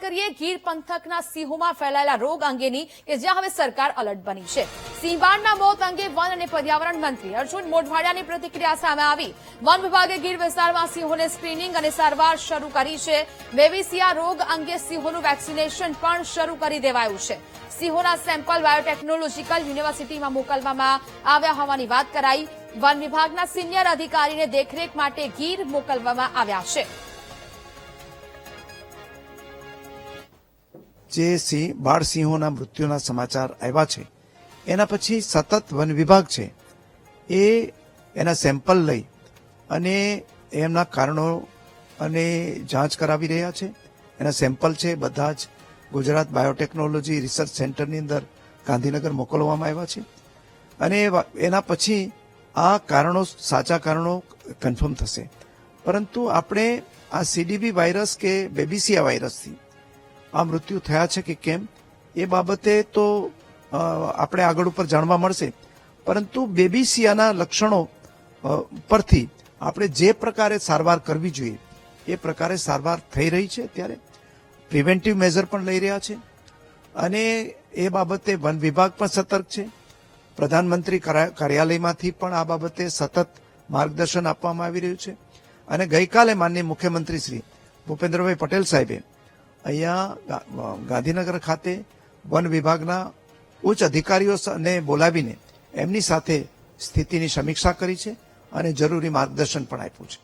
કરીએ ગીર પંથકના સિંહોમાં ફેલાયેલા રોગ અંગેની કે જ્યાં હવે સરકાર અલર્ટ બની છે। સિંહબાળના મોત અંગે વન અને પર્યાવરણ મંત્રી અર્જુન મોઢવાડિયાની પ્રતિક્રિયા સામે આવી। વન વિભાગે ગીર વિસ્તારમાં સિંહોને સ્ક્રીનિંગ અને સારવાર શરૂ કરી છે। બેબીસિયા રોગ અંગે સિંહોનું વેક્સિનેશન પણ શરૂ કરી દેવાયું છે। સિંહોના સેમ્પલ બાયોટેકનોલોજીકલ યુનિવર્સિટીમાં મોકલવામાં આવ્યા હોવાની વાત કરાઈ। વન વિભાગના સિનિયર અધિકારીને દેખરેખ માટે ગીર મોકલવામાં આવ્યા છે। જે બાળ સિંહોના મૃત્યુના સમાચાર આવ્યા છે એના પછી સતત વન વિભાગ છે એ એના સેમ્પલ લઈ અને એમના કારણો અને જાંચ કરાવી રહ્યા છે। એના સેમ્પલ છે બધા જ ગુજરાત બાયોટેકનોલોજી રિસર્ચ સેન્ટરની અંદર ગાંધીનગર મોકલવામાં આવ્યા છે અને એના પછી આ કારણો સાચા કારણો કન્ફર્મ થશે। પરંતુ આપણે આ સીડીબી વાયરસ કે બેબીસિયા વાયરસથી આ મૃત્યુ થયા છે કે કેમ એ બાબતે તો આપણે આગળ ઉપર જાણવા મળશે। પરંતુ બેબીસિયાના લક્ષણો પરથી આપણે જે પ્રકારે સારવાર કરવી જોઈએ એ પ્રકારે સારવાર થઈ રહી છે। ત્યારે પ્રિવેન્ટિવ મેઝર પણ લઈ રહ્યા છે અને એ બાબતે વન વિભાગ પણ સતર્ક છે। પ્રધાનમંત્રી કાર્યાલયમાંથી પણ આ બાબતે સતત માર્ગદર્શન આપવામાં આવી રહ્યું છે અને ગઈકાલે માનનીય મુખ્યમંત્રી શ્રી ભૂપેન્દ્રભાઈ પટેલ સાહેબે અહીંયા ગાંધીનગર ખાતે વન વિભાગના ઉચ્ચ અધિકારીઓને બોલાવીને એમની સાથે સ્થિતિની સમીક્ષા કરી છે અને જરૂરી માર્ગદર્શન પણ આપ્યું છે।